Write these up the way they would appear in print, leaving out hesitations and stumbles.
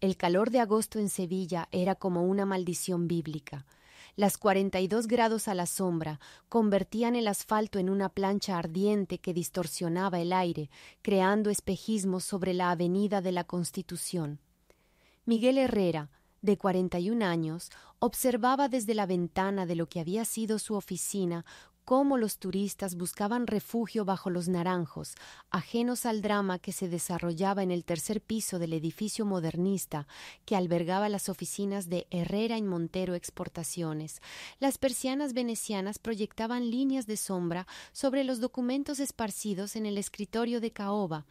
El calor de agosto en Sevilla era como una maldición bíblica. Las 42 grados a la sombra convertían el asfalto en una plancha ardiente que distorsionaba el aire, creando espejismos sobre la avenida de la Constitución. Miguel Herrera, de 41 años, observaba desde la ventana de lo que había sido su oficina cómo los turistas buscaban refugio bajo los naranjos, ajenos al drama que se desarrollaba en el tercer piso del edificio modernista que albergaba las oficinas de Herrera y Montero Exportaciones. Las persianas venecianas proyectaban líneas de sombra sobre los documentos esparcidos en el escritorio de caoba,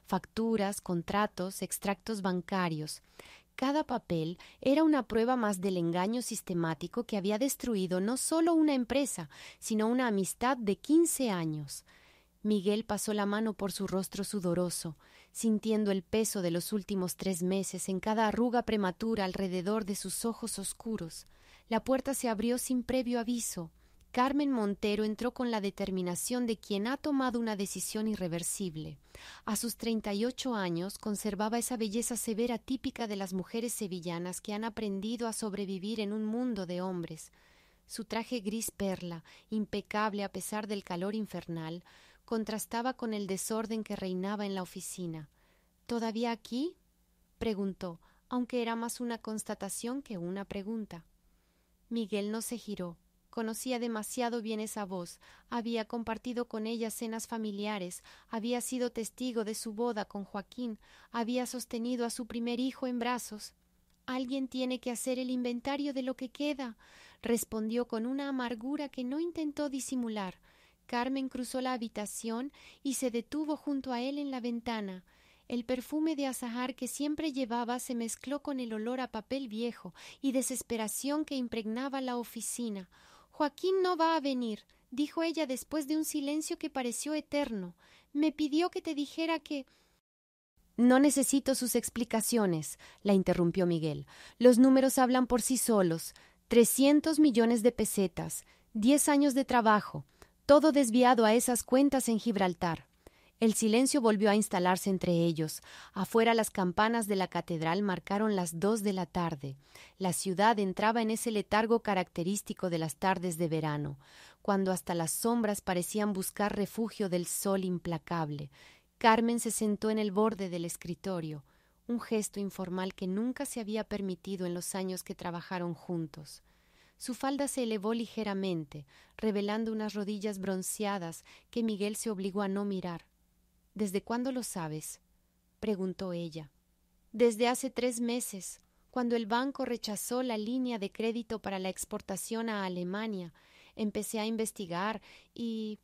facturas, contratos, extractos bancarios. Cada papel era una prueba más del engaño sistemático que había destruido no solo una empresa, sino una amistad de 15 años. Miguel pasó la mano por su rostro sudoroso, sintiendo el peso de los últimos 3 meses en cada arruga prematura alrededor de sus ojos oscuros. La puerta se abrió sin previo aviso. Carmen Montero entró con la determinación de quien ha tomado una decisión irreversible. A sus 38 años conservaba esa belleza severa típica de las mujeres sevillanas que han aprendido a sobrevivir en un mundo de hombres. Su traje gris perla, impecable a pesar del calor infernal, contrastaba con el desorden que reinaba en la oficina. ¿Todavía aquí?, preguntó, aunque era más una constatación que una pregunta. Miguel no se giró. Conocía demasiado bien esa voz, había compartido con ella cenas familiares, había sido testigo de su boda con Joaquín, había sostenido a su primer hijo en brazos. «Alguien tiene que hacer el inventario de lo que queda», respondió con una amargura que no intentó disimular. Carmen cruzó la habitación y se detuvo junto a él en la ventana. El perfume de azahar que siempre llevaba se mezcló con el olor a papel viejo y desesperación que impregnaba la oficina. «Joaquín no va a venir», dijo ella después de un silencio que pareció eterno. «Me pidió que te dijera que...» «No necesito sus explicaciones», la interrumpió Miguel. «Los números hablan por sí solos. 300 millones de pesetas, 10 años de trabajo, todo desviado a esas cuentas en Gibraltar». El silencio volvió a instalarse entre ellos. Afuera las campanas de la catedral marcaron las 2 de la tarde. La ciudad entraba en ese letargo característico de las tardes de verano, cuando hasta las sombras parecían buscar refugio del sol implacable. Carmen se sentó en el borde del escritorio, un gesto informal que nunca se había permitido en los años que trabajaron juntos. Su falda se elevó ligeramente, revelando unas rodillas bronceadas que Miguel se obligó a no mirar. «¿Desde cuándo lo sabes?», preguntó ella. «Desde hace 3 meses, cuando el banco rechazó la línea de crédito para la exportación a Alemania. Empecé a investigar y...»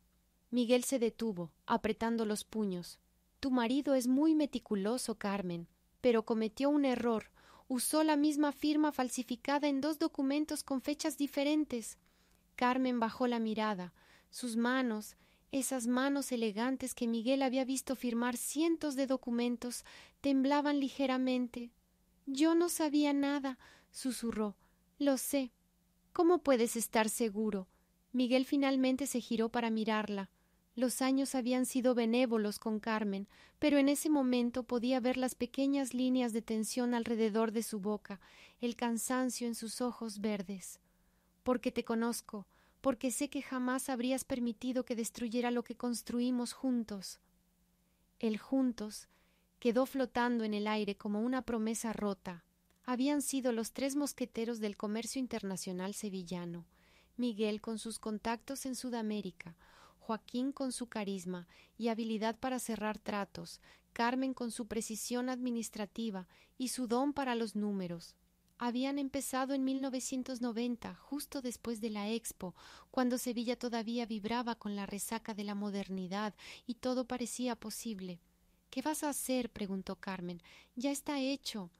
Miguel se detuvo, apretando los puños. «Tu marido es muy meticuloso, Carmen, pero cometió un error. Usó la misma firma falsificada en 2 documentos con fechas diferentes». Carmen bajó la mirada. Sus manos, esas manos elegantes que Miguel había visto firmar cientos de documentos, temblaban ligeramente. «Yo no sabía nada», susurró. «Lo sé». «¿Cómo puedes estar seguro?». Miguel finalmente se giró para mirarla. Los años habían sido benévolos con Carmen, pero en ese momento podía ver las pequeñas líneas de tensión alrededor de su boca, el cansancio en sus ojos verdes. «Porque te conozco, porque sé que jamás habrías permitido que destruyera lo que construimos juntos». El juntos quedó flotando en el aire como una promesa rota. Habían sido los 3 mosqueteros del comercio internacional sevillano. Miguel con sus contactos en Sudamérica, Joaquín con su carisma y habilidad para cerrar tratos, Carmen con su precisión administrativa y su don para los números. Habían empezado en 1990, justo después de la Expo, cuando Sevilla todavía vibraba con la resaca de la modernidad y todo parecía posible. «¿Qué vas a hacer?», preguntó Carmen. «Ya está hecho».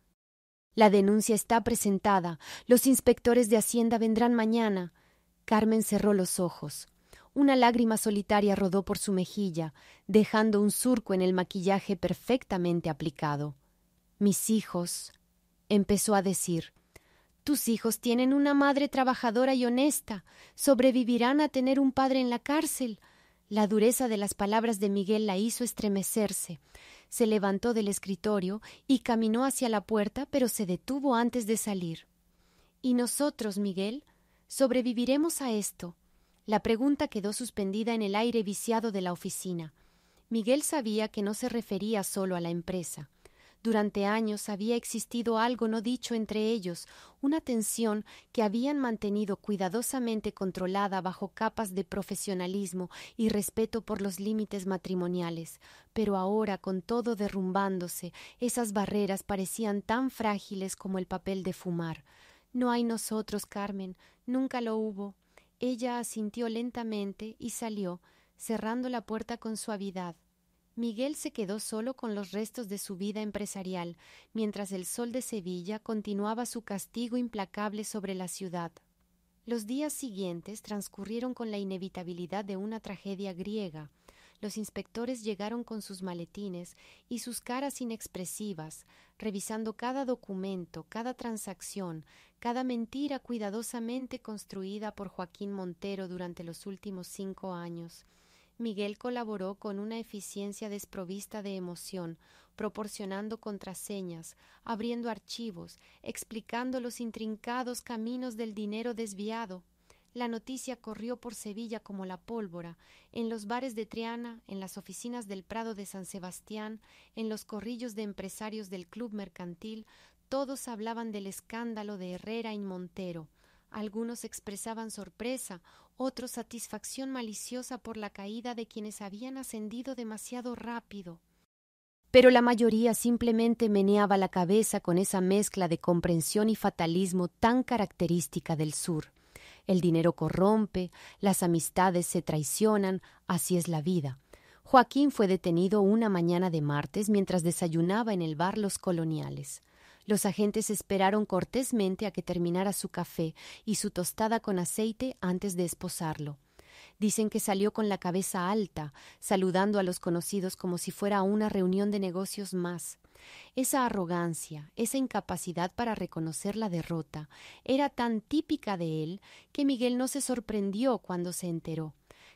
«La denuncia está presentada. Los inspectores de Hacienda vendrán mañana». Carmen cerró los ojos. Una lágrima solitaria rodó por su mejilla, dejando un surco en el maquillaje perfectamente aplicado. «Mis hijos», empezó a decir. «Tus hijos tienen una madre trabajadora y honesta. Sobrevivirán a tener un padre en la cárcel». La dureza de las palabras de Miguel la hizo estremecerse. Se levantó del escritorio y caminó hacia la puerta, pero se detuvo antes de salir. ¿Y nosotros, Miguel? ¿Sobreviviremos a esto? La pregunta quedó suspendida en el aire viciado de la oficina. Miguel sabía que no se refería solo a la empresa. Durante años había existido algo no dicho entre ellos, una tensión que habían mantenido cuidadosamente controlada bajo capas de profesionalismo y respeto por los límites matrimoniales. Pero ahora, con todo derrumbándose, esas barreras parecían tan frágiles como el papel de fumar. «No hay nosotros, Carmen, nunca lo hubo». Ella asintió lentamente y salió, cerrando la puerta con suavidad. Miguel se quedó solo con los restos de su vida empresarial, mientras el sol de Sevilla continuaba su castigo implacable sobre la ciudad. Los días siguientes transcurrieron con la inevitabilidad de una tragedia griega. Los inspectores llegaron con sus maletines y sus caras inexpresivas, revisando cada documento, cada transacción, cada mentira cuidadosamente construida por Joaquín Montero durante los últimos 5 años. Miguel colaboró con una eficiencia desprovista de emoción, proporcionando contraseñas, abriendo archivos, explicando los intrincados caminos del dinero desviado. La noticia corrió por Sevilla como la pólvora, en los bares de Triana, en las oficinas del Prado de San Sebastián, en los corrillos de empresarios del Club Mercantil. Todos hablaban del escándalo de Herrera y Montero. Algunos expresaban sorpresa, otros satisfacción maliciosa por la caída de quienes habían ascendido demasiado rápido. Pero la mayoría simplemente meneaba la cabeza con esa mezcla de comprensión y fatalismo tan característica del sur. El dinero corrompe, las amistades se traicionan, así es la vida. Joaquín fue detenido una mañana de martes mientras desayunaba en el bar Los Coloniales. Los agentes esperaron cortésmente a que terminara su café y su tostada con aceite antes de esposarlo. Dicen que salió con la cabeza alta, saludando a los conocidos como si fuera una reunión de negocios más. Esa arrogancia, esa incapacidad para reconocer la derrota, era tan típica de él que Miguel no se sorprendió cuando se enteró.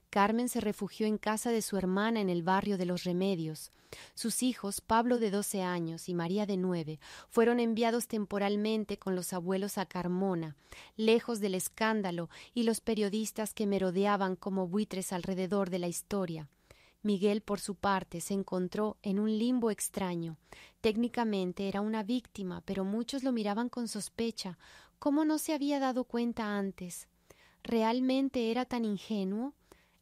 Carmen se refugió en casa de su hermana en el barrio de Los Remedios. Sus hijos, Pablo de 12 años y María de 9, fueron enviados temporalmente con los abuelos a Carmona, lejos del escándalo y los periodistas que merodeaban como buitres alrededor de la historia. Miguel, por su parte, se encontró en un limbo extraño. Técnicamente era una víctima, pero muchos lo miraban con sospecha. ¿Cómo no se había dado cuenta antes? ¿Realmente era tan ingenuo?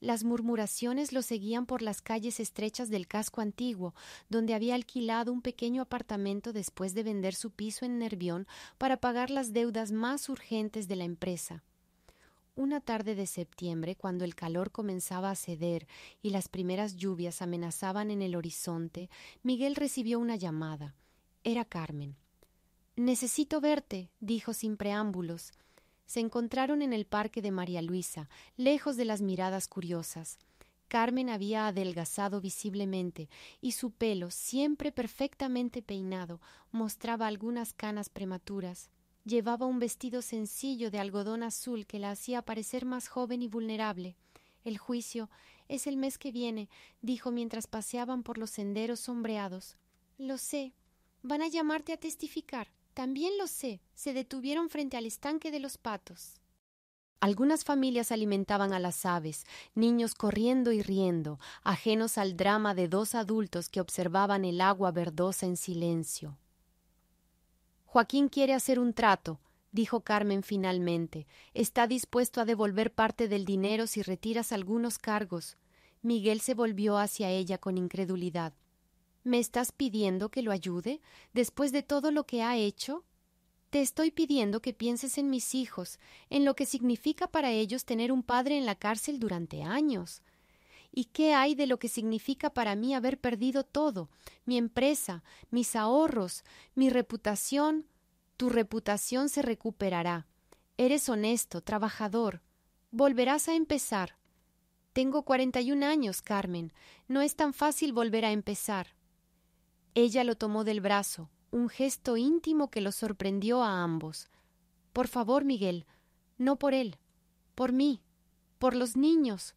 Las murmuraciones lo seguían por las calles estrechas del casco antiguo, donde había alquilado un pequeño apartamento después de vender su piso en Nervión para pagar las deudas más urgentes de la empresa. Una tarde de septiembre, cuando el calor comenzaba a ceder y las primeras lluvias amenazaban en el horizonte, Miguel recibió una llamada. Era Carmen. «Necesito verte», dijo sin preámbulos. Se encontraron en el parque de María Luisa, lejos de las miradas curiosas. Carmen había adelgazado visiblemente y su pelo, siempre perfectamente peinado, mostraba algunas canas prematuras. Llevaba un vestido sencillo de algodón azul que la hacía parecer más joven y vulnerable. «El juicio es el mes que viene», dijo mientras paseaban por los senderos sombreados. «Lo sé. Van a llamarte a testificar». «También lo sé. Se detuvieron frente al estanque de los patos». Algunas familias alimentaban a las aves, niños corriendo y riendo, ajenos al drama de 2 adultos que observaban el agua verdosa en silencio. «Joaquín quiere hacer un trato», dijo Carmen finalmente. «Está dispuesto a devolver parte del dinero si retiras algunos cargos». Miguel se volvió hacia ella con incredulidad. «¿Me estás pidiendo que lo ayude, después de todo lo que ha hecho?» «Te estoy pidiendo que pienses en mis hijos, en lo que significa para ellos tener un padre en la cárcel durante años. ¿Y qué hay de lo que significa para mí haber perdido todo? Mi empresa, mis ahorros, mi reputación. Tu reputación se recuperará. Eres honesto, trabajador. Volverás a empezar. Tengo 41 años, Carmen. No es tan fácil volver a empezar». Ella lo tomó del brazo, un gesto íntimo que los sorprendió a ambos. «Por favor, Miguel, no por él, por mí, por los niños».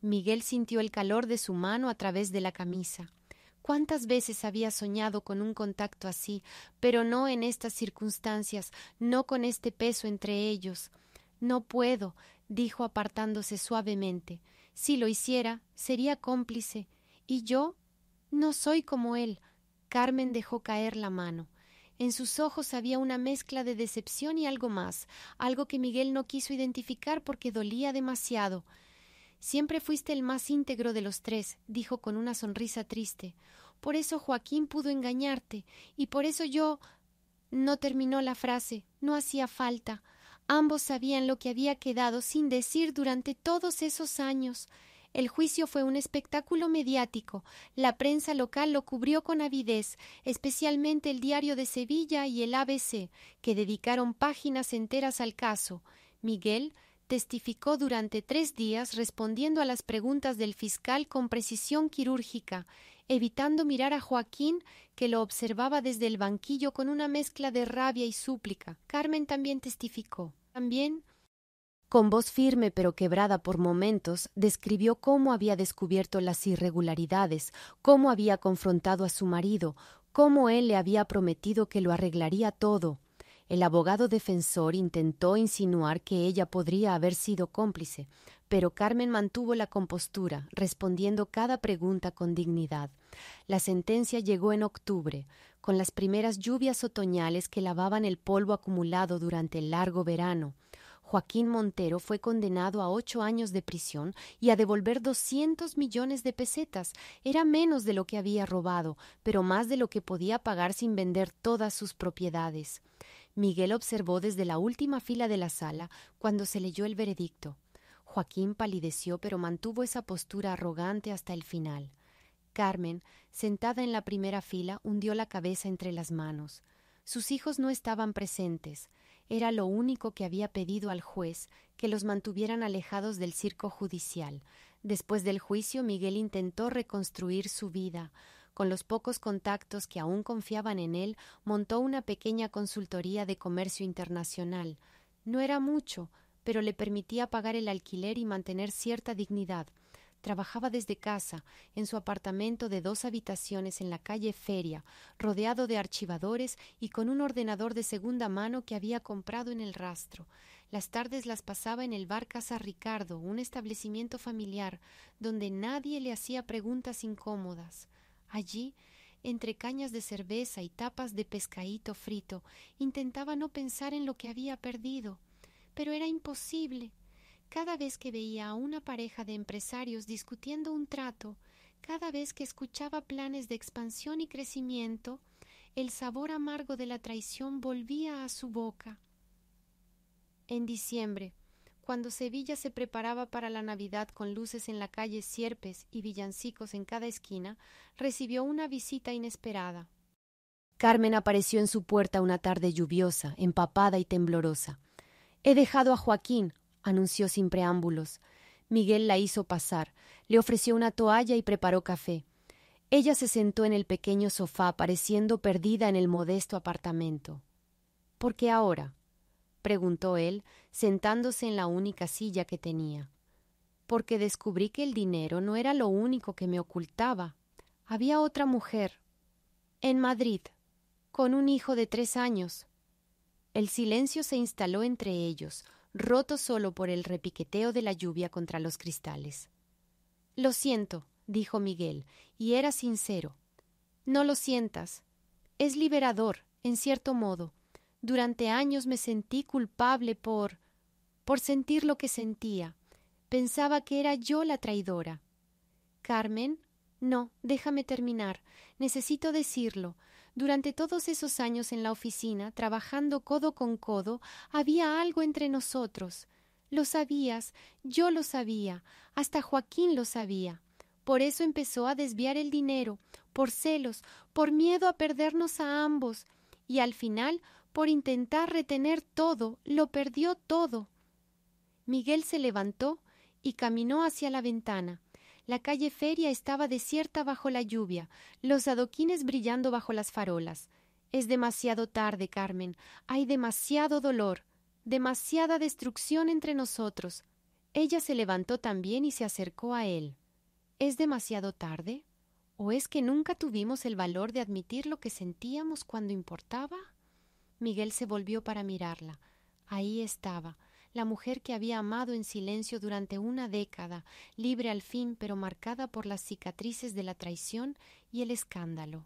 Miguel sintió el calor de su mano a través de la camisa. ¿Cuántas veces había soñado con un contacto así, pero no en estas circunstancias, no con este peso entre ellos? No puedo, dijo apartándose suavemente. Si lo hiciera, sería cómplice. ¿Y yo? No soy como él. Carmen dejó caer la mano. En sus ojos había una mezcla de decepción y algo más, algo que Miguel no quiso identificar porque dolía demasiado. Siempre fuiste el más íntegro de los tres, dijo con una sonrisa triste. Por eso Joaquín pudo engañarte, y por eso yo... No terminó la frase, no hacía falta. Ambos sabían lo que había quedado sin decir durante todos esos años. El juicio fue un espectáculo mediático. La prensa local lo cubrió con avidez, especialmente el Diario de Sevilla y el ABC, que dedicaron páginas enteras al caso. Miguel testificó durante 3 días respondiendo a las preguntas del fiscal con precisión quirúrgica, evitando mirar a Joaquín, que lo observaba desde el banquillo con una mezcla de rabia y súplica. Carmen también testificó. También, con voz firme pero quebrada por momentos, describió cómo había descubierto las irregularidades, cómo había confrontado a su marido, cómo él le había prometido que lo arreglaría todo. El abogado defensor intentó insinuar que ella podría haber sido cómplice, pero Carmen mantuvo la compostura, respondiendo cada pregunta con dignidad. La sentencia llegó en octubre, con las primeras lluvias otoñales que lavaban el polvo acumulado durante el largo verano. Joaquín Montero fue condenado a 8 años de prisión y a devolver 200 millones de pesetas. Era menos de lo que había robado, pero más de lo que podía pagar sin vender todas sus propiedades. Miguel observó desde la última fila de la sala cuando se leyó el veredicto. Joaquín palideció, pero mantuvo esa postura arrogante hasta el final. Carmen, sentada en la primera fila, hundió la cabeza entre las manos. Sus hijos no estaban presentes. Era lo único que había pedido al juez, que los mantuvieran alejados del circo judicial. Después del juicio, Miguel intentó reconstruir su vida. Con los pocos contactos que aún confiaban en él, montó una pequeña consultoría de comercio internacional. No era mucho, pero le permitía pagar el alquiler y mantener cierta dignidad. Trabajaba desde casa, en su apartamento de 2 habitaciones en la calle Feria, rodeado de archivadores y con un ordenador de segunda mano que había comprado en el Rastro. Las tardes las pasaba en el bar Casa Ricardo, un establecimiento familiar, donde nadie le hacía preguntas incómodas. Allí, entre cañas de cerveza y tapas de pescadito frito, intentaba no pensar en lo que había perdido. Pero era imposible. Cada vez que veía a una pareja de empresarios discutiendo un trato, cada vez que escuchaba planes de expansión y crecimiento, el sabor amargo de la traición volvía a su boca. En diciembre, cuando Sevilla se preparaba para la Navidad con luces en la calle Sierpes y villancicos en cada esquina, recibió una visita inesperada. Carmen apareció en su puerta una tarde lluviosa, empapada y temblorosa. «He dejado a Joaquín», anunció sin preámbulos. Miguel la hizo pasar, le ofreció una toalla y preparó café. Ella se sentó en el pequeño sofá, pareciendo perdida en el modesto apartamento. «¿Por qué ahora?», preguntó él, sentándose en la única silla que tenía. «Porque descubrí que el dinero no era lo único que me ocultaba. Había otra mujer, en Madrid, con un hijo de 3 años». El silencio se instaló entre ellos, roto solo por el repiqueteo de la lluvia contra los cristales. «Lo siento», dijo Miguel, y era sincero. «No lo sientas. Es liberador, en cierto modo. Durante años me sentí culpable por sentir lo que sentía. Pensaba que era yo la traidora». «Carmen, no, déjame terminar. Necesito decirlo. Durante todos esos años en la oficina, trabajando codo con codo, había algo entre nosotros. Lo sabías, yo lo sabía, hasta Joaquín lo sabía. Por eso empezó a desviar el dinero, por celos, por miedo a perdernos a ambos, y al final, por intentar retener todo, lo perdió todo». Miguel se levantó y caminó hacia la ventana. La calle Feria estaba desierta bajo la lluvia, los adoquines brillando bajo las farolas. «Es demasiado tarde, Carmen. Hay demasiado dolor, demasiada destrucción entre nosotros». Ella se levantó también y se acercó a él. «¿Es demasiado tarde? ¿O es que nunca tuvimos el valor de admitir lo que sentíamos cuando importaba? Miguel se volvió para mirarla. Ahí estaba, la mujer que había amado en silencio durante una década, libre al fin, pero marcada por las cicatrices de la traición y el escándalo.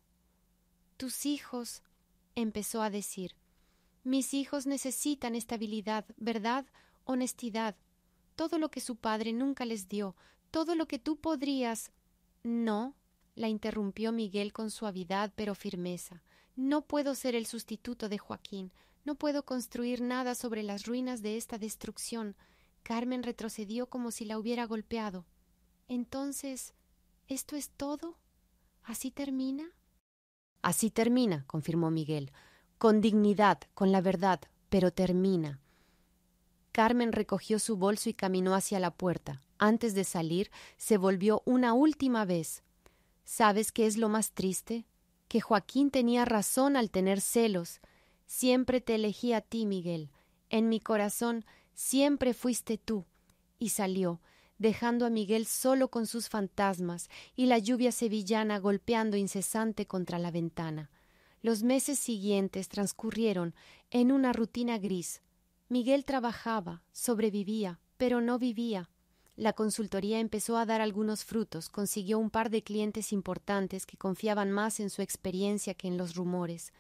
«Tus hijos», empezó a decir. «Mis hijos necesitan estabilidad, verdad, honestidad. Todo lo que su padre nunca les dio, todo lo que tú podrías». «No», la interrumpió Miguel con suavidad pero firmeza. «No puedo ser el sustituto de Joaquín. No puedo construir nada sobre las ruinas de esta destrucción». Carmen retrocedió como si la hubiera golpeado. «Entonces, ¿esto es todo? ¿Así termina?» «Así termina», confirmó Miguel. «Con dignidad, con la verdad, pero termina». Carmen recogió su bolso y caminó hacia la puerta. Antes de salir, se volvió una última vez. «¿Sabes qué es lo más triste? Que Joaquín tenía razón al tener celos. Siempre te elegí a ti, Miguel. En mi corazón siempre fuiste tú». Y salió, dejando a Miguel solo con sus fantasmas y la lluvia sevillana golpeando incesante contra la ventana. Los meses siguientes transcurrieron en una rutina gris. Miguel trabajaba, sobrevivía, pero no vivía. La consultoría empezó a dar algunos frutos, consiguió un par de clientes importantes que confiaban más en su experiencia que en los rumores.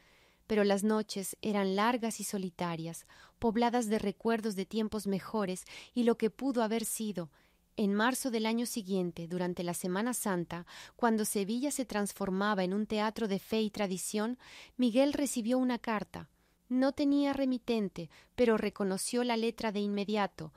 Pero las noches eran largas y solitarias, pobladas de recuerdos de tiempos mejores y lo que pudo haber sido. En marzo del año siguiente, durante la Semana Santa, cuando Sevilla se transformaba en un teatro de fe y tradición, Miguel recibió una carta. No tenía remitente, pero reconoció la letra de inmediato.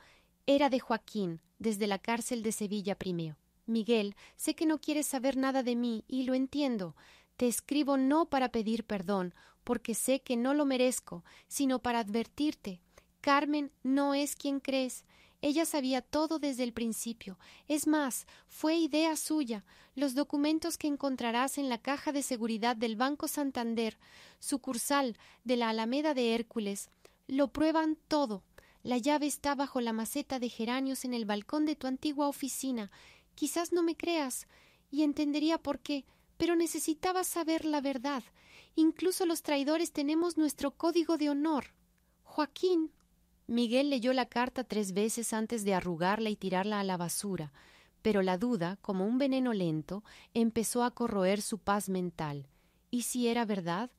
Era de Joaquín, desde la cárcel de Sevilla primero. «Miguel, sé que no quieres saber nada de mí, y lo entiendo. Te escribo no para pedir perdón, porque sé que no lo merezco, sino para advertirte. Carmen no es quien crees. Ella sabía todo desde el principio. Es más, fue idea suya. Los documentos que encontrarás en la caja de seguridad del Banco Santander, sucursal de la Alameda de Hércules, lo prueban todo. La llave está bajo la maceta de geranios en el balcón de tu antigua oficina. Quizás no me creas, y entendería por qué, pero necesitabas saber la verdad. Incluso los traidores tenemos nuestro código de honor. Joaquín». Miguel leyó la carta 3 veces antes de arrugarla y tirarla a la basura, pero la duda, como un veneno lento, empezó a corroer su paz mental. ¿Y si era verdad?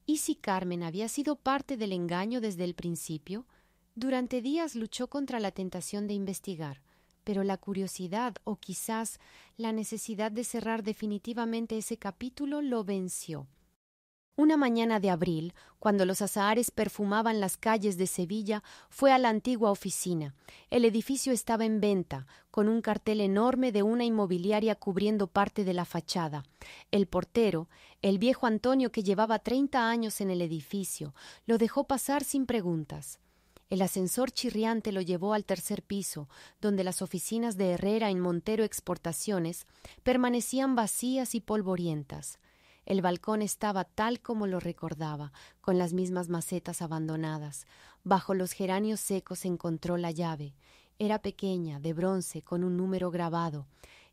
¿Y si Carmen había sido parte del engaño desde el principio? Durante días luchó contra la tentación de investigar, pero la curiosidad o quizás la necesidad de cerrar definitivamente ese capítulo lo venció. Una mañana de abril, cuando los azahares perfumaban las calles de Sevilla, fue a la antigua oficina. El edificio estaba en venta, con un cartel enorme de una inmobiliaria cubriendo parte de la fachada. El portero, el viejo Antonio que llevaba 30 años en el edificio, lo dejó pasar sin preguntas. El ascensor chirriante lo llevó al 3er piso, donde las oficinas de Herrera en Montero Exportaciones permanecían vacías y polvorientas. El balcón estaba tal como lo recordaba, con las mismas macetas abandonadas. Bajo los geranios secos encontró la llave. Era pequeña, de bronce, con un número grabado.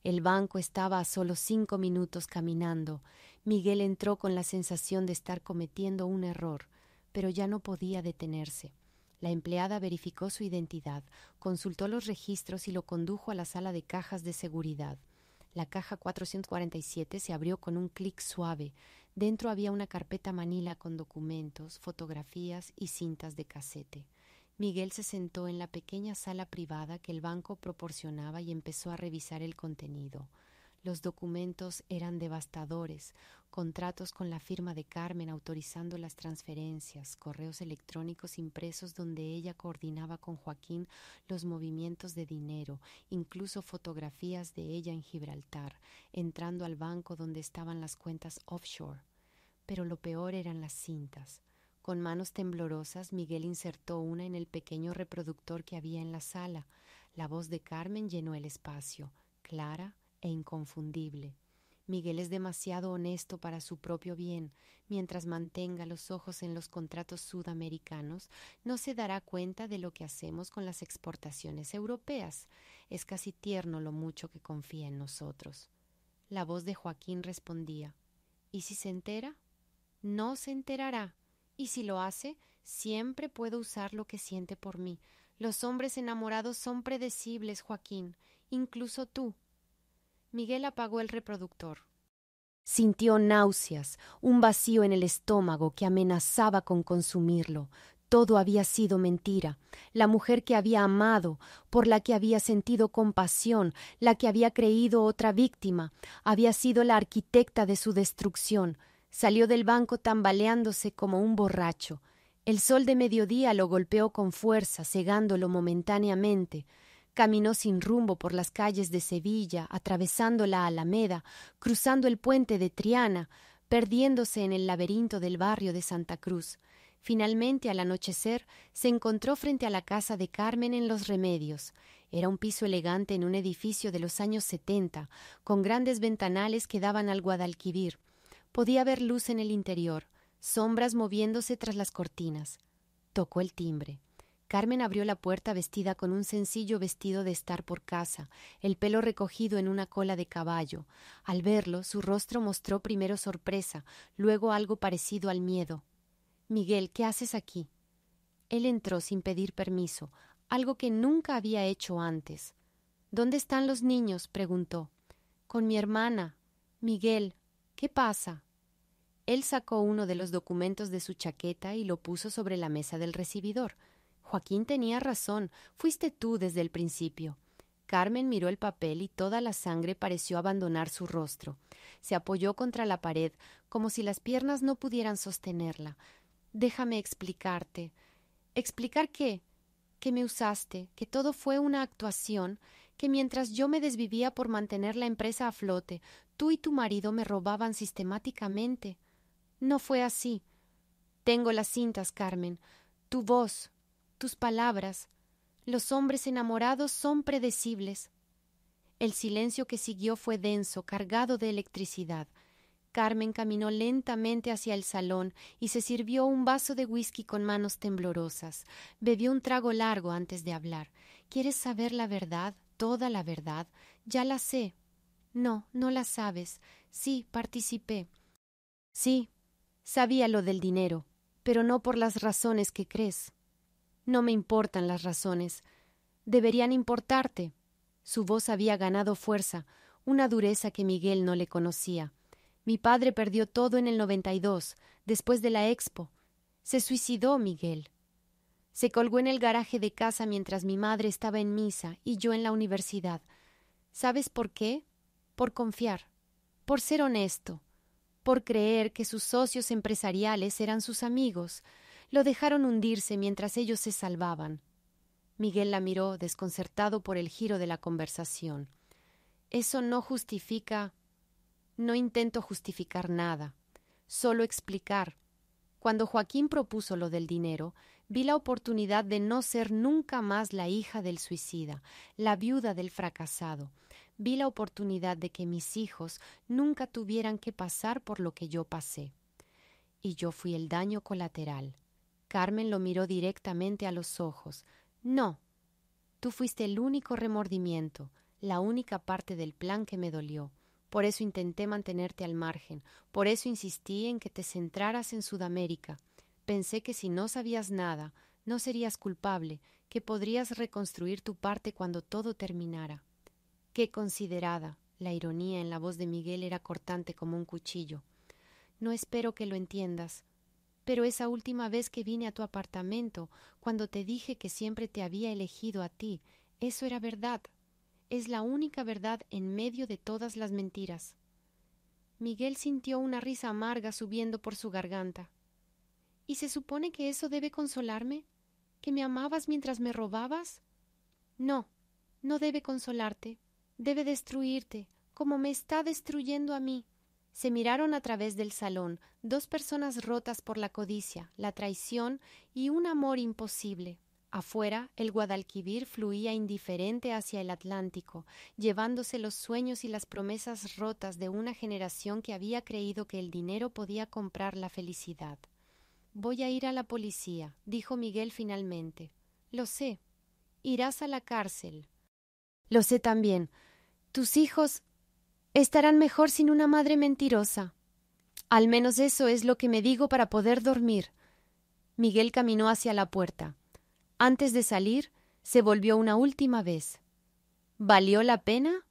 El banco estaba a solo 5 minutos caminando. Miguel entró con la sensación de estar cometiendo un error, pero ya no podía detenerse. La empleada verificó su identidad, consultó los registros y lo condujo a la sala de cajas de seguridad. La caja 447 se abrió con un clic suave. Dentro había una carpeta manila con documentos, fotografías y cintas de casete. Miguel se sentó en la pequeña sala privada que el banco proporcionaba y empezó a revisar el contenido. Los documentos eran devastadores, contratos con la firma de Carmen autorizando las transferencias, correos electrónicos impresos donde ella coordinaba con Joaquín los movimientos de dinero, incluso fotografías de ella en Gibraltar, entrando al banco donde estaban las cuentas offshore. Pero lo peor eran las cintas. Con manos temblorosas, Miguel insertó una en el pequeño reproductor que había en la sala. La voz de Carmen llenó el espacio, clara e inconfundible. Miguel es demasiado honesto para su propio bien. Mientras mantenga los ojos en los contratos sudamericanos, no se dará cuenta de lo que hacemos con las exportaciones europeas. Es casi tierno lo mucho que confía en nosotros. La voz de Joaquín respondía. ¿Y si se entera? No se enterará. Y si lo hace, siempre puedo usar lo que siente por mí. Los hombres enamorados son predecibles, Joaquín, incluso tú. Miguel apagó el reproductor. Sintió náuseas, un vacío en el estómago que amenazaba con consumirlo. Todo había sido mentira. La mujer que había amado, por la que había sentido compasión, la que había creído otra víctima, había sido la arquitecta de su destrucción. Salió del banco tambaleándose como un borracho. El sol de mediodía lo golpeó con fuerza, cegándolo momentáneamente. Caminó sin rumbo por las calles de Sevilla, atravesando la Alameda, cruzando el puente de Triana, perdiéndose en el laberinto del barrio de Santa Cruz. Finalmente, al anochecer, se encontró frente a la casa de Carmen en Los Remedios. Era un piso elegante en un edificio de los años 70, con grandes ventanales que daban al Guadalquivir. Podía ver luz en el interior, sombras moviéndose tras las cortinas. Tocó el timbre. Carmen abrió la puerta vestida con un sencillo vestido de estar por casa, el pelo recogido en una cola de caballo. Al verlo, su rostro mostró primero sorpresa, luego algo parecido al miedo. «Miguel, ¿qué haces aquí?» Él entró sin pedir permiso, algo que nunca había hecho antes. «¿Dónde están los niños?», preguntó. «Con mi hermana. Miguel, ¿qué pasa?» Él sacó uno de los documentos de su chaqueta y lo puso sobre la mesa del recibidor. Joaquín tenía razón, fuiste tú desde el principio. Carmen miró el papel y toda la sangre pareció abandonar su rostro. Se apoyó contra la pared, como si las piernas no pudieran sostenerla. «Déjame explicarte». «¿Explicar qué?» «Que me usaste, que todo fue una actuación, que mientras yo me desvivía por mantener la empresa a flote, tú y tu marido me robaban sistemáticamente». «No fue así. Tengo las cintas, Carmen. Tu voz, tus palabras. Los hombres enamorados son predecibles». El silencio que siguió fue denso, cargado de electricidad. Carmen caminó lentamente hacia el salón y se sirvió un vaso de whisky con manos temblorosas. Bebió un trago largo antes de hablar. «¿Quieres saber la verdad? ¿Toda la verdad? Ya la sé». «No, no la sabes. Sí, participé». «Sí, sabía lo del dinero, pero no por las razones que crees». «No me importan las razones. Deberían importarte». Su voz había ganado fuerza, una dureza que Miguel no le conocía. «Mi padre perdió todo en el 92, después de la Expo. Se suicidó, Miguel. Se colgó en el garaje de casa mientras mi madre estaba en misa y yo en la universidad. ¿Sabes por qué? Por confiar, por ser honesto, por creer que sus socios empresariales eran sus amigos. Lo dejaron hundirse mientras ellos se salvaban». Miguel la miró, desconcertado por el giro de la conversación. «Eso no justifica». «No intento justificar nada, solo explicar. Cuando Joaquín propuso lo del dinero, vi la oportunidad de no ser nunca más la hija del suicida, la viuda del fracasado. Vi la oportunidad de que mis hijos nunca tuvieran que pasar por lo que yo pasé. Y yo fui el daño colateral». Carmen lo miró directamente a los ojos. «No, tú fuiste el único remordimiento, la única parte del plan que me dolió. Por eso intenté mantenerte al margen, por eso insistí en que te centraras en Sudamérica. Pensé que si no sabías nada, no serías culpable, que podrías reconstruir tu parte cuando todo terminara». «Qué considerada». La ironía en la voz de Miguel era cortante como un cuchillo. «No espero que lo entiendas. Pero esa última vez que vine a tu apartamento, cuando te dije que siempre te había elegido a ti, eso era verdad. Es la única verdad en medio de todas las mentiras». Miguel sintió una risa amarga subiendo por su garganta. «¿Y se supone que eso debe consolarme? ¿Que me amabas mientras me robabas? No, no debe consolarte. Debe destruirte, como me está destruyendo a mí». Se miraron a través del salón, dos personas rotas por la codicia, la traición y un amor imposible. Afuera, el Guadalquivir fluía indiferente hacia el Atlántico, llevándose los sueños y las promesas rotas de una generación que había creído que el dinero podía comprar la felicidad. «Voy a ir a la policía», dijo Miguel finalmente. «Lo sé. Irás a la cárcel». «Lo sé también. Tus hijos...» Estarán mejor sin una madre mentirosa. Al menos eso es lo que me digo para poder dormir. Miguel caminó hacia la puerta. Antes de salir, se volvió una última vez. ¿Valió la pena?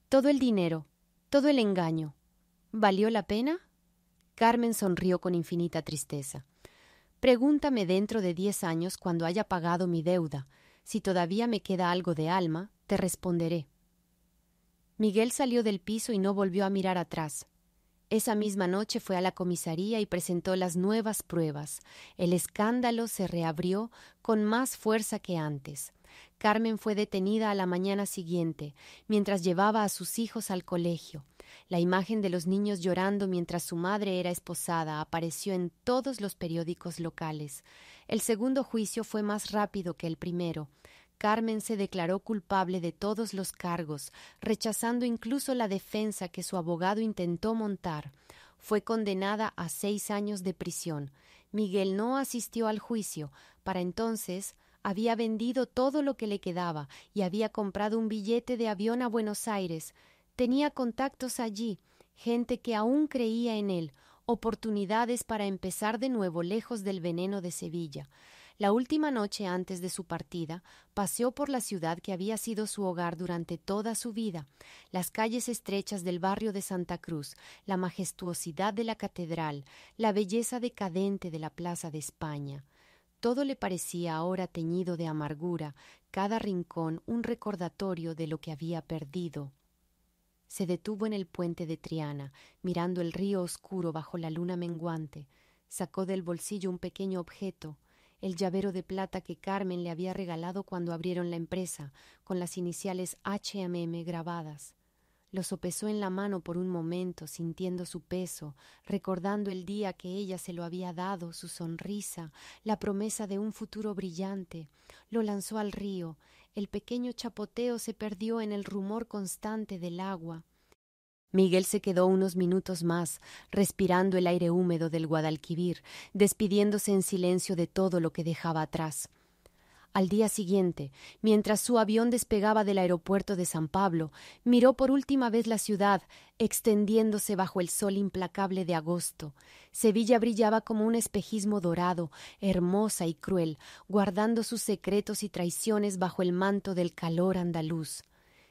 Todo el dinero, todo el engaño. ¿Valió la pena? Carmen sonrió con infinita tristeza. Pregúntame dentro de 10 años, cuando haya pagado mi deuda. Si todavía me queda algo de alma, te responderé. Miguel salió del piso y no volvió a mirar atrás. Esa misma noche fue a la comisaría y presentó las nuevas pruebas. El escándalo se reabrió con más fuerza que antes. Carmen fue detenida a la mañana siguiente, mientras llevaba a sus hijos al colegio. La imagen de los niños llorando mientras su madre era esposada apareció en todos los periódicos locales. El segundo juicio fue más rápido que el primero. Carmen se declaró culpable de todos los cargos, rechazando incluso la defensa que su abogado intentó montar. Fue condenada a 6 años de prisión. Miguel no asistió al juicio. Para entonces había vendido todo lo que le quedaba y había comprado un billete de avión a Buenos Aires. Tenía contactos allí, gente que aún creía en él, oportunidades para empezar de nuevo lejos del veneno de Sevilla. La última noche antes de su partida, paseó por la ciudad que había sido su hogar durante toda su vida, las calles estrechas del barrio de Santa Cruz, la majestuosidad de la catedral, la belleza decadente de la Plaza de España. Todo le parecía ahora teñido de amargura, cada rincón un recordatorio de lo que había perdido. Se detuvo en el puente de Triana, mirando el río oscuro bajo la luna menguante. Sacó del bolsillo un pequeño objeto, el llavero de plata que Carmen le había regalado cuando abrieron la empresa, con las iniciales H&M grabadas. Lo sopesó en la mano por un momento, sintiendo su peso, recordando el día que ella se lo había dado, su sonrisa, la promesa de un futuro brillante. Lo lanzó al río. El pequeño chapoteo se perdió en el rumor constante del agua. Miguel se quedó unos minutos más, respirando el aire húmedo del Guadalquivir, despidiéndose en silencio de todo lo que dejaba atrás. Al día siguiente, mientras su avión despegaba del aeropuerto de San Pablo, miró por última vez la ciudad, extendiéndose bajo el sol implacable de agosto. Sevilla brillaba como un espejismo dorado, hermosa y cruel, guardando sus secretos y traiciones bajo el manto del calor andaluz.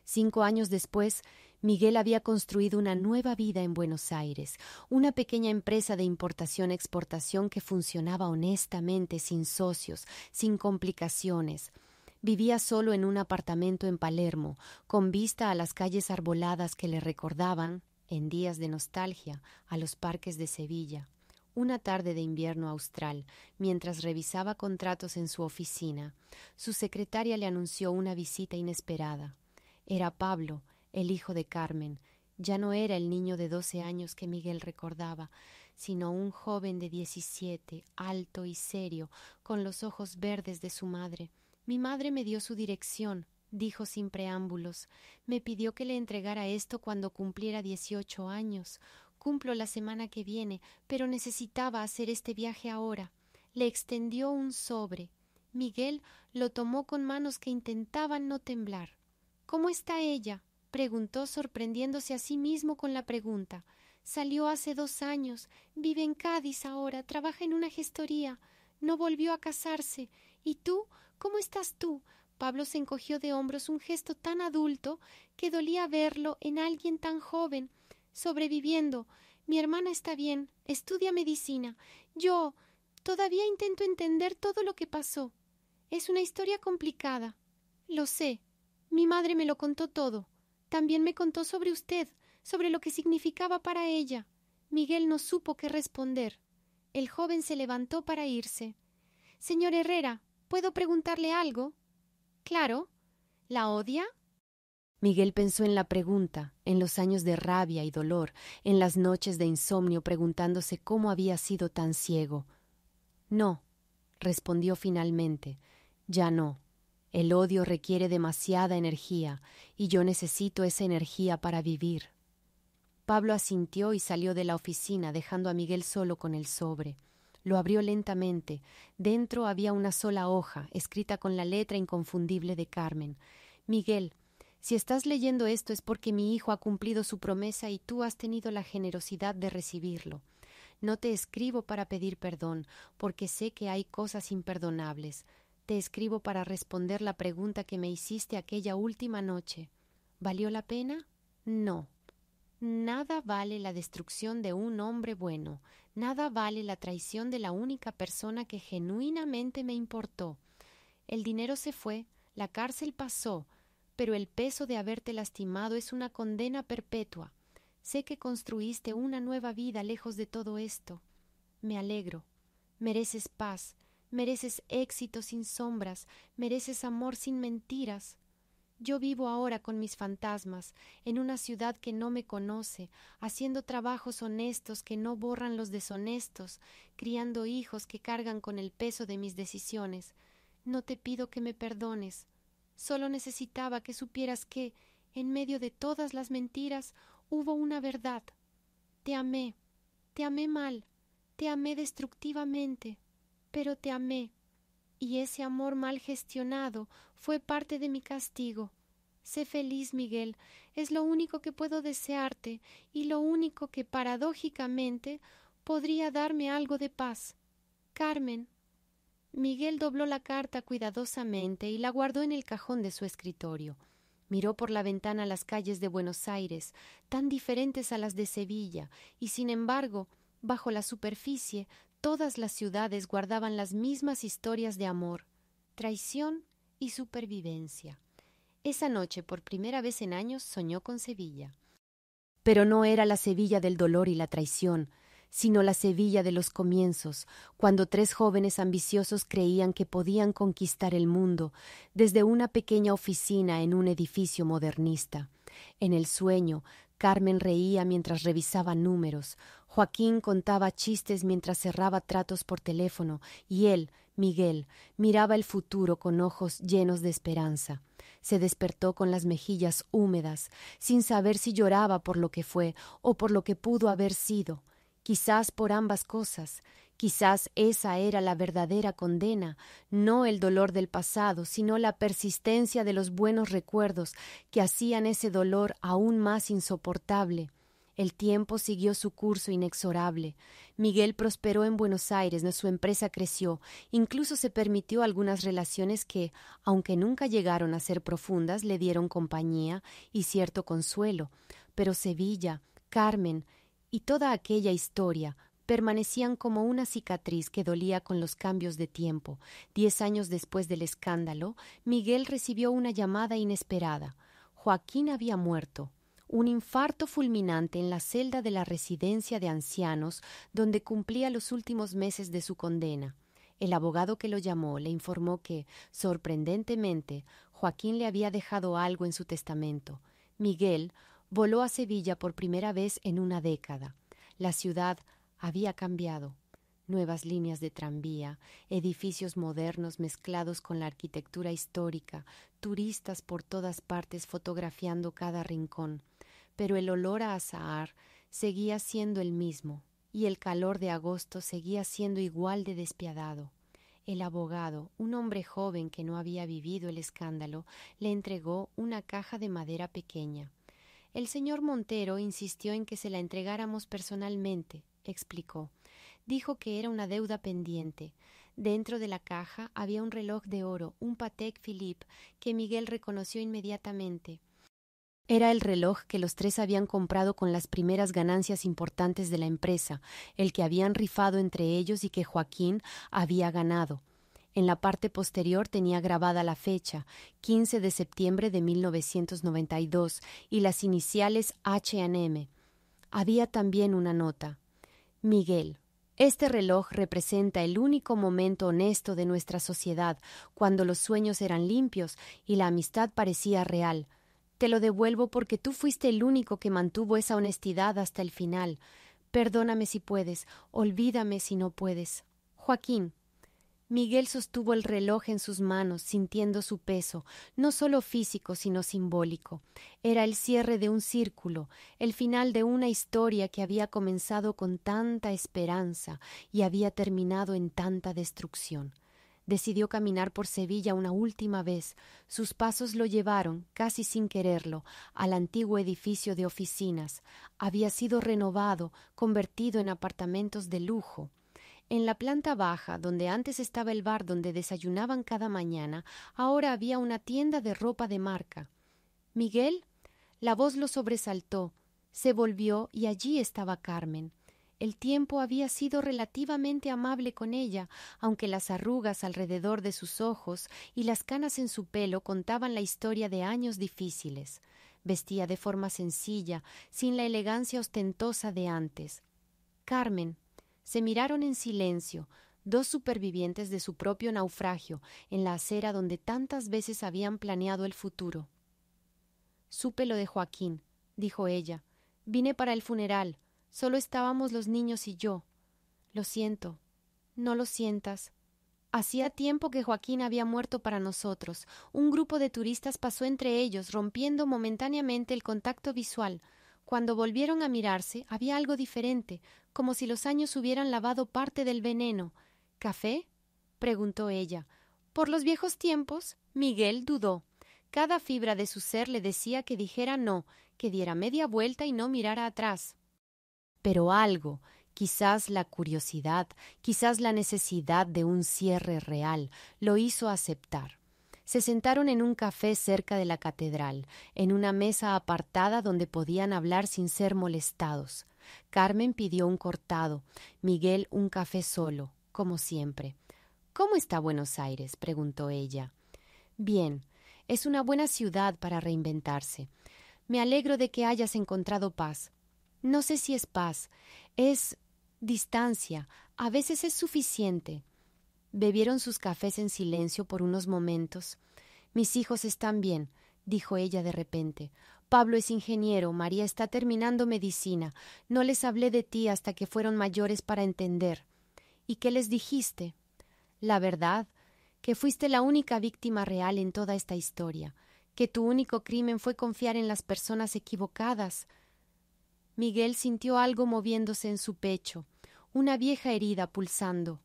5 años después, Miguel había construido una nueva vida en Buenos Aires, una pequeña empresa de importación-exportación que funcionaba honestamente, sin socios, sin complicaciones. Vivía solo en un apartamento en Palermo, con vista a las calles arboladas que le recordaban, en días de nostalgia, a los parques de Sevilla. Una tarde de invierno austral, mientras revisaba contratos en su oficina, su secretaria le anunció una visita inesperada. Era Pablo, el hijo de Carmen. Ya no era el niño de 12 años que Miguel recordaba, sino un joven de 17, alto y serio, con los ojos verdes de su madre. Mi madre me dio su dirección, dijo sin preámbulos. Me pidió que le entregara esto cuando cumpliera 18 años. Cumplo la semana que viene, pero necesitaba hacer este viaje ahora. Le extendió un sobre. Miguel lo tomó con manos que intentaban no temblar. ¿Cómo está ella?, preguntó, sorprendiéndose a sí mismo con la pregunta. Salió hace 2 años, vive en Cádiz ahora, trabaja en una gestoría. No volvió a casarse. ¿Y tú? ¿Cómo estás tú? Pablo se encogió de hombros, un gesto tan adulto que dolía verlo en alguien tan joven. Sobreviviendo. Mi hermana está bien, estudia medicina. Yo todavía intento entender todo lo que pasó. Es una historia complicada. Lo sé. Mi madre me lo contó todo. También me contó sobre usted, sobre lo que significaba para ella. Miguel no supo qué responder. El joven se levantó para irse. Señor Herrera, ¿puedo preguntarle algo? Claro. ¿La odia? Miguel pensó en la pregunta, en los años de rabia y dolor, en las noches de insomnio preguntándose cómo había sido tan ciego. No, respondió finalmente. Ya no. El odio requiere demasiada energía, y yo necesito esa energía para vivir. Pablo asintió y salió de la oficina, dejando a Miguel solo con el sobre. Lo abrió lentamente. Dentro había una sola hoja, escrita con la letra inconfundible de Carmen. Miguel, Si estás leyendo esto es porque mi hijo ha cumplido su promesa y tú has tenido la generosidad de recibirlo. No te escribo para pedir perdón, porque sé que hay cosas imperdonables. Te escribo para responder la pregunta que me hiciste aquella última noche. ¿Valió la pena? No. Nada vale la destrucción de un hombre bueno, nada vale la traición de la única persona que genuinamente me importó. El dinero se fue, la cárcel pasó, pero el peso de haberte lastimado es una condena perpetua. Sé que construiste una nueva vida lejos de todo esto. Me alegro. Mereces paz, mereces éxito sin sombras, mereces amor sin mentiras. Yo vivo ahora con mis fantasmas, en una ciudad que no me conoce, haciendo trabajos honestos que no borran los deshonestos, criando hijos que cargan con el peso de mis decisiones. No te pido que me perdones. Solo necesitaba que supieras que, en medio de todas las mentiras, hubo una verdad. Te amé mal, te amé destructivamente, pero te amé. Y ese amor mal gestionado fue parte de mi castigo. Sé feliz, Miguel, es lo único que puedo desearte y lo único que paradójicamente podría darme algo de paz. Carmen. Miguel dobló la carta cuidadosamente y la guardó en el cajón de su escritorio. Miró por la ventana las calles de Buenos Aires, tan diferentes a las de Sevilla, y sin embargo, bajo la superficie, todas las ciudades guardaban las mismas historias de amor, traición y supervivencia. Esa noche, por primera vez en años, soñó con Sevilla. Pero no era la Sevilla del dolor y la traición, sino la Sevilla de los comienzos, cuando tres jóvenes ambiciosos creían que podían conquistar el mundo desde una pequeña oficina en un edificio modernista. En el sueño, Carmen reía mientras revisaba números, Joaquín contaba chistes mientras cerraba tratos por teléfono, y él, Miguel, miraba el futuro con ojos llenos de esperanza. Se despertó con las mejillas húmedas, sin saber si lloraba por lo que fue o por lo que pudo haber sido. Quizás por ambas cosas, quizás esa era la verdadera condena, no el dolor del pasado, sino la persistencia de los buenos recuerdos que hacían ese dolor aún más insoportable. El tiempo siguió su curso inexorable. Miguel prosperó en Buenos Aires, su empresa creció, incluso se permitió algunas relaciones que, aunque nunca llegaron a ser profundas, le dieron compañía y cierto consuelo. Pero Sevilla, Carmen y toda aquella historia permanecían como una cicatriz que dolía con los cambios de tiempo. 10 años después del escándalo, Miguel recibió una llamada inesperada. Joaquín había muerto. Un infarto fulminante en la celda de la residencia de ancianos donde cumplía los últimos meses de su condena. El abogado que lo llamó le informó que, sorprendentemente, Joaquín le había dejado algo en su testamento. Miguel voló a Sevilla por primera vez en una década. La ciudad había cambiado. Nuevas líneas de tranvía, edificios modernos mezclados con la arquitectura histórica, turistas por todas partes fotografiando cada rincón. Pero el olor a azahar seguía siendo el mismo, y el calor de agosto seguía siendo igual de despiadado. El abogado, un hombre joven que no había vivido el escándalo, le entregó una caja de madera pequeña. El señor Montero insistió en que se la entregáramos personalmente, explicó. Dijo que era una deuda pendiente. Dentro de la caja había un reloj de oro, un Patek Philippe, que Miguel reconoció inmediatamente. Era el reloj que los tres habían comprado con las primeras ganancias importantes de la empresa, el que habían rifado entre ellos y que Joaquín había ganado. En la parte posterior tenía grabada la fecha, 15 de septiembre de 1992, y las iniciales H&M. Había también una nota. Miguel, este reloj representa el único momento honesto de nuestra sociedad, cuando los sueños eran limpios y la amistad parecía real. Te lo devuelvo porque tú fuiste el único que mantuvo esa honestidad hasta el final. Perdóname si puedes, olvídame si no puedes. Joaquín. Miguel sostuvo el reloj en sus manos, sintiendo su peso, no solo físico, sino simbólico. Era el cierre de un círculo, el final de una historia que había comenzado con tanta esperanza y había terminado en tanta destrucción. Decidió caminar por Sevilla una última vez. Sus pasos lo llevaron, casi sin quererlo, al antiguo edificio de oficinas. Había sido renovado, convertido en apartamentos de lujo. En la planta baja, donde antes estaba el bar donde desayunaban cada mañana, ahora había una tienda de ropa de marca. «¿Miguel?» La voz lo sobresaltó. Se volvió y allí estaba Carmen. El tiempo había sido relativamente amable con ella, aunque las arrugas alrededor de sus ojos y las canas en su pelo contaban la historia de años difíciles. Vestía de forma sencilla, sin la elegancia ostentosa de antes. «Carmen». Se miraron en silencio, dos supervivientes de su propio naufragio, en la acera donde tantas veces habían planeado el futuro. «Supe lo de Joaquín», dijo ella. «Vine para el funeral. Solo estábamos los niños y yo. Lo siento». «No lo sientas». Hacía tiempo que Joaquín había muerto para nosotros. Un grupo de turistas pasó entre ellos, rompiendo momentáneamente el contacto visual. Cuando volvieron a mirarse, había algo diferente, como si los años hubieran lavado parte del veneno. «¿Café?», preguntó ella. Por los viejos tiempos, Miguel dudó. Cada fibra de su ser le decía que dijera no, que diera media vuelta y no mirara atrás. Pero algo, quizás la curiosidad, quizás la necesidad de un cierre real, lo hizo aceptar. Se sentaron en un café cerca de la catedral, en una mesa apartada donde podían hablar sin ser molestados. Carmen pidió un cortado, Miguel un café solo, como siempre. «¿Cómo está Buenos Aires?», preguntó ella. «Bien, es una buena ciudad para reinventarse. Me alegro de que hayas encontrado paz. No sé si es paz, es distancia, a veces es suficiente». Bebieron sus cafés en silencio por unos momentos. «Mis hijos están bien», dijo ella de repente. «Pablo es ingeniero, María está terminando medicina. No les hablé de ti hasta que fueron mayores para entender». «¿Y qué les dijiste?» «La verdad, que fuiste la única víctima real en toda esta historia, que tu único crimen fue confiar en las personas equivocadas». Miguel sintió algo moviéndose en su pecho, una vieja herida pulsando.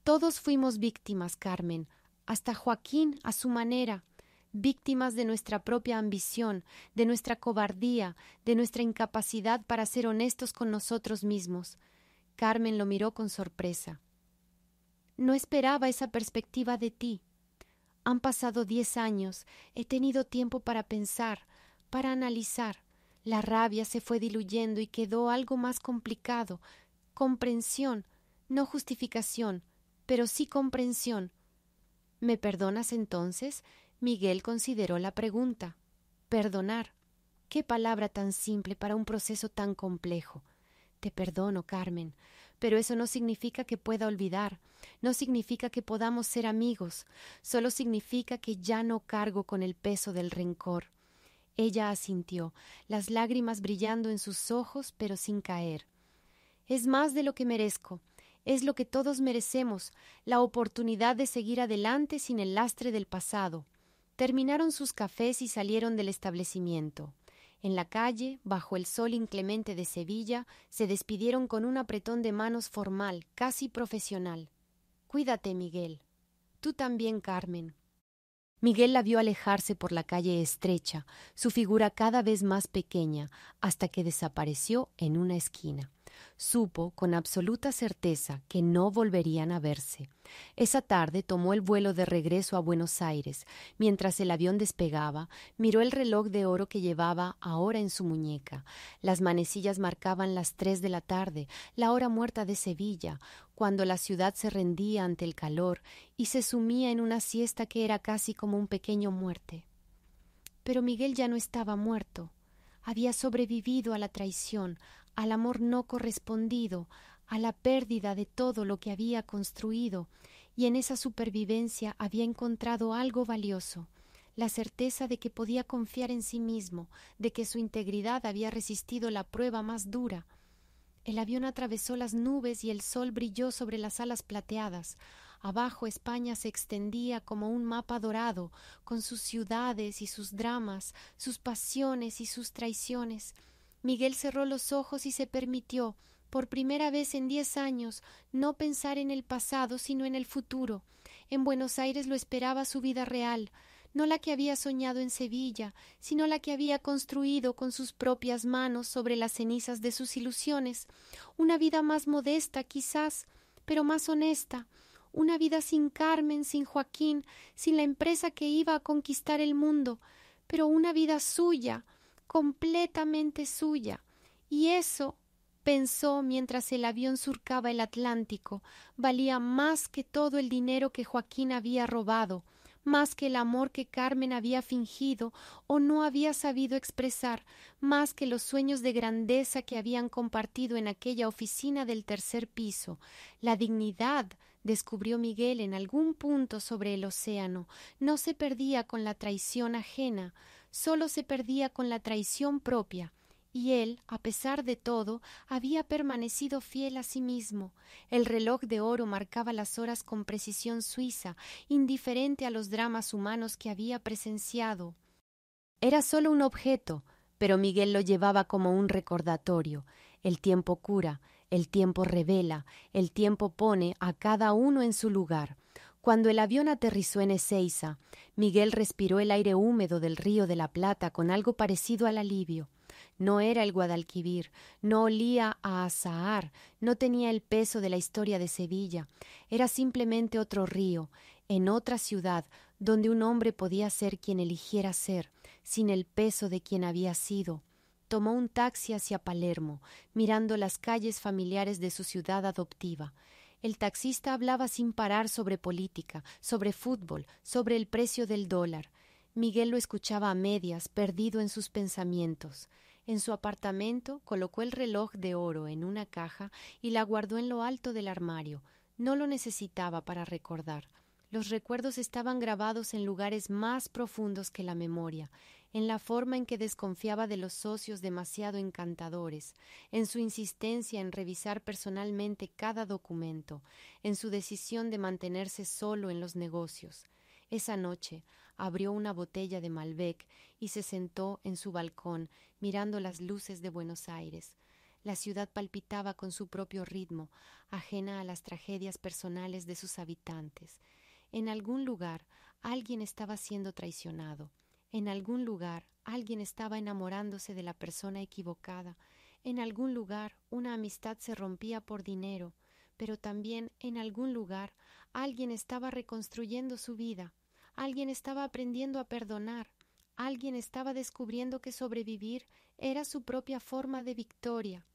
«Todos fuimos víctimas, Carmen, hasta Joaquín a su manera, víctimas de nuestra propia ambición, de nuestra cobardía, de nuestra incapacidad para ser honestos con nosotros mismos». Carmen lo miró con sorpresa. «No esperaba esa perspectiva de ti. Han pasado 10 años, he tenido tiempo para pensar, para analizar. La rabia se fue diluyendo y quedó algo más complicado. Comprensión, no justificación, pero sí comprensión». «¿Me perdonas entonces?», Miguel consideró la pregunta. Perdonar. Qué palabra tan simple para un proceso tan complejo. «Te perdono, Carmen, pero eso no significa que pueda olvidar, no significa que podamos ser amigos, solo significa que ya no cargo con el peso del rencor». Ella asintió, las lágrimas brillando en sus ojos, pero sin caer. «Es más de lo que merezco. Es lo que todos merecemos, la oportunidad de seguir adelante sin el lastre del pasado». Terminaron sus cafés y salieron del establecimiento. En la calle, bajo el sol inclemente de Sevilla, se despidieron con un apretón de manos formal, casi profesional. «Cuídate, Miguel». «Tú también, Carmen». Miguel la vio alejarse por la calle estrecha, su figura cada vez más pequeña, hasta que desapareció en una esquina. Supo con absoluta certeza que no volverían a verse. Esa tarde tomó el vuelo de regreso a Buenos Aires. Mientras el avión despegaba, miró el reloj de oro que llevaba ahora en su muñeca. Las manecillas marcaban las 3 de la tarde, la hora muerta de Sevilla, cuando la ciudad se rendía ante el calor y se sumía en una siesta que era casi como un pequeño muerte. Pero Miguel ya no estaba muerto. Había sobrevivido a la traición, al amor no correspondido, a la pérdida de todo lo que había construido, y en esa supervivencia había encontrado algo valioso, la certeza de que podía confiar en sí mismo, de que su integridad había resistido la prueba más dura. El avión atravesó las nubes y el sol brilló sobre las alas plateadas. Abajo España se extendía como un mapa dorado, con sus ciudades y sus dramas, sus pasiones y sus traiciones. Miguel cerró los ojos y se permitió, por primera vez en 10 años, no pensar en el pasado sino en el futuro. En Buenos Aires lo esperaba su vida real, no la que había soñado en Sevilla, sino la que había construido con sus propias manos sobre las cenizas de sus ilusiones, una vida más modesta quizás, pero más honesta, una vida sin Carmen, sin Joaquín, sin la empresa que iba a conquistar el mundo, pero una vida suya, completamente suya. Y eso, pensó mientras el avión surcaba el Atlántico, valía más que todo el dinero que Joaquín había robado, más que el amor que Carmen había fingido o no había sabido expresar, más que los sueños de grandeza que habían compartido en aquella oficina del tercer piso. La dignidad, descubrió Miguel en algún punto sobre el océano, no se perdía con la traición ajena, sólo se perdía con la traición propia. Y él, a pesar de todo, había permanecido fiel a sí mismo. El reloj de oro marcaba las horas con precisión suiza, indiferente a los dramas humanos que había presenciado. Era solo un objeto, pero Miguel lo llevaba como un recordatorio. El tiempo cura, el tiempo revela, el tiempo pone a cada uno en su lugar. Cuando el avión aterrizó en Ezeiza, Miguel respiró el aire húmedo del río de la Plata con algo parecido al alivio. No era el Guadalquivir, no olía a azahar, no tenía el peso de la historia de Sevilla. Era simplemente otro río, en otra ciudad, donde un hombre podía ser quien eligiera ser, sin el peso de quien había sido. Tomó un taxi hacia Palermo, mirando las calles familiares de su ciudad adoptiva. El taxista hablaba sin parar sobre política, sobre fútbol, sobre el precio del dólar. Miguel lo escuchaba a medias, perdido en sus pensamientos. En su apartamento colocó el reloj de oro en una caja y la guardó en lo alto del armario. No lo necesitaba para recordar. Los recuerdos estaban grabados en lugares más profundos que la memoria, en la forma en que desconfiaba de los socios demasiado encantadores, en su insistencia en revisar personalmente cada documento, en su decisión de mantenerse solo en los negocios. Esa noche abrió una botella de Malbec y se sentó en su balcón mirando las luces de Buenos Aires. La ciudad palpitaba con su propio ritmo, ajena a las tragedias personales de sus habitantes. En algún lugar alguien estaba siendo traicionado. En algún lugar alguien estaba enamorándose de la persona equivocada. En algún lugar una amistad se rompía por dinero. Pero también en algún lugar alguien estaba reconstruyendo su vida. Alguien estaba aprendiendo a perdonar. Alguien estaba descubriendo que sobrevivir era su propia forma de victoria.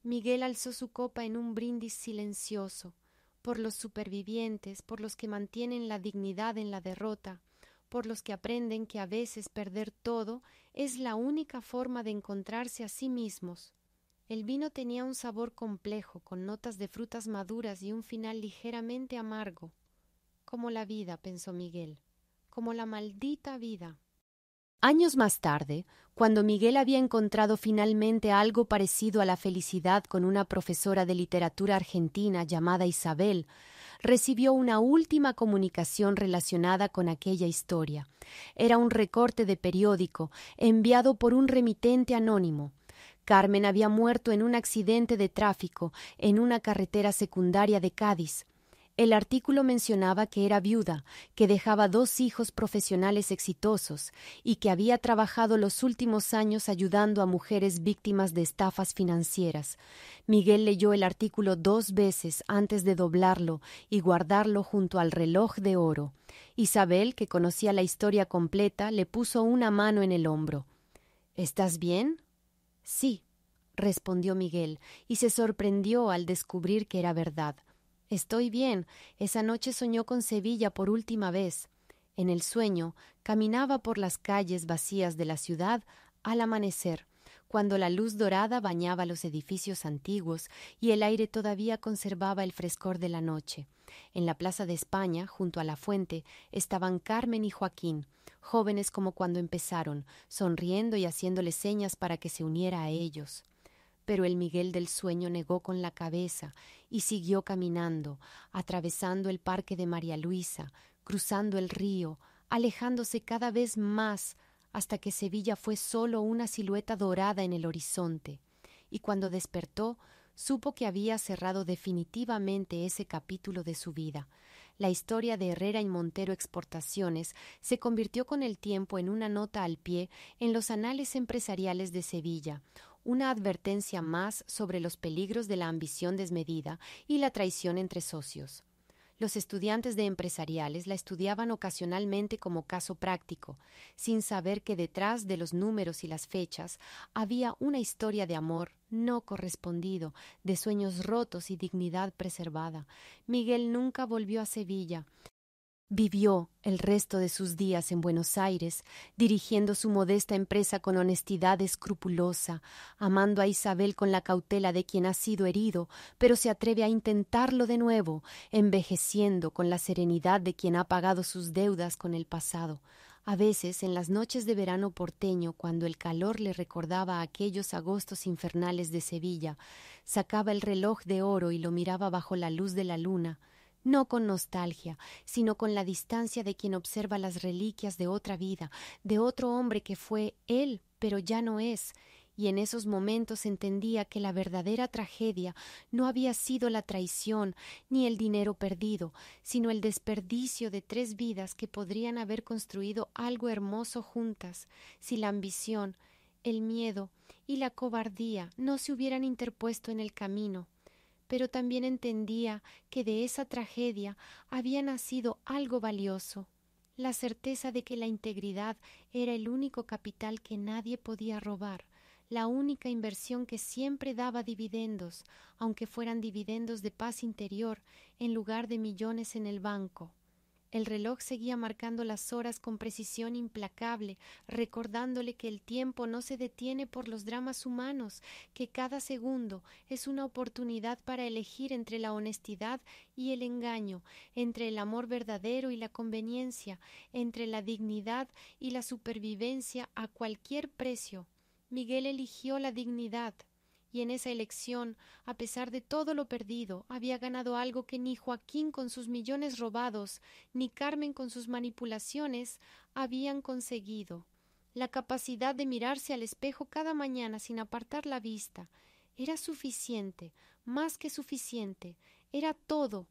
Miguel alzó su copa en un brindis silencioso, por los supervivientes, por los que mantienen la dignidad en la derrota, por los que aprenden que a veces perder todo es la única forma de encontrarse a sí mismos. El vino tenía un sabor complejo, con notas de frutas maduras y un final ligeramente amargo. Como la vida, pensó Miguel, como la maldita vida. Años más tarde, cuando Miguel había encontrado finalmente algo parecido a la felicidad con una profesora de literatura argentina llamada Isabel, recibió una última comunicación relacionada con aquella historia. Era un recorte de periódico enviado por un remitente anónimo. Carmen había muerto en un accidente de tráfico en una carretera secundaria de Cádiz. El artículo mencionaba que era viuda, que dejaba 2 hijos profesionales exitosos y que había trabajado los últimos años ayudando a mujeres víctimas de estafas financieras. Miguel leyó el artículo 2 veces antes de doblarlo y guardarlo junto al reloj de oro. Isabel, que conocía la historia completa, le puso una mano en el hombro. ¿Estás bien? Sí, respondió Miguel, y se sorprendió al descubrir que era verdad. Estoy bien. Esa noche soñó con Sevilla por última vez. En el sueño caminaba por las calles vacías de la ciudad al amanecer, cuando la luz dorada bañaba los edificios antiguos y el aire todavía conservaba el frescor de la noche. En la Plaza de España, junto a la fuente, estaban Carmen y Joaquín, jóvenes como cuando empezaron, sonriendo y haciéndole señas para que se uniera a ellos. Pero el Miguel del sueño negó con la cabeza y siguió caminando, atravesando el parque de María Luisa, cruzando el río, alejándose cada vez más, hasta que Sevilla fue solo una silueta dorada en el horizonte. Y cuando despertó, supo que había cerrado definitivamente ese capítulo de su vida. La historia de Herrera y Montero Exportaciones se convirtió con el tiempo en una nota al pie en los anales empresariales de Sevilla, una advertencia más sobre los peligros de la ambición desmedida y la traición entre socios. Los estudiantes de empresariales la estudiaban ocasionalmente como caso práctico, sin saber que detrás de los números y las fechas había una historia de amor no correspondido, de sueños rotos y dignidad preservada. Miguel nunca volvió a Sevilla. Vivió el resto de sus días en Buenos Aires, dirigiendo su modesta empresa con honestidad escrupulosa, amando a Isabel con la cautela de quien ha sido herido, pero se atreve a intentarlo de nuevo, envejeciendo con la serenidad de quien ha pagado sus deudas con el pasado. A veces, en las noches de verano porteño, cuando el calor le recordaba aquellos agostos infernales de Sevilla, sacaba el reloj de oro y lo miraba bajo la luz de la luna, no con nostalgia, sino con la distancia de quien observa las reliquias de otra vida, de otro hombre que fue él, pero ya no es, y en esos momentos entendía que la verdadera tragedia no había sido la traición ni el dinero perdido, sino el desperdicio de 3 vidas que podrían haber construido algo hermoso juntas, si la ambición, el miedo y la cobardía no se hubieran interpuesto en el camino. Pero también entendía que de esa tragedia había nacido algo valioso, la certeza de que la integridad era el único capital que nadie podía robar, la única inversión que siempre daba dividendos, aunque fueran dividendos de paz interior en lugar de millones en el banco. El reloj seguía marcando las horas con precisión implacable, recordándole que el tiempo no se detiene por los dramas humanos, que cada segundo es una oportunidad para elegir entre la honestidad y el engaño, entre el amor verdadero y la conveniencia, entre la dignidad y la supervivencia a cualquier precio. Miguel eligió la dignidad. Y en esa elección, a pesar de todo lo perdido, había ganado algo que ni Joaquín con sus millones robados, ni Carmen con sus manipulaciones habían conseguido: la capacidad de mirarse al espejo cada mañana sin apartar la vista. Era suficiente, más que suficiente, era todo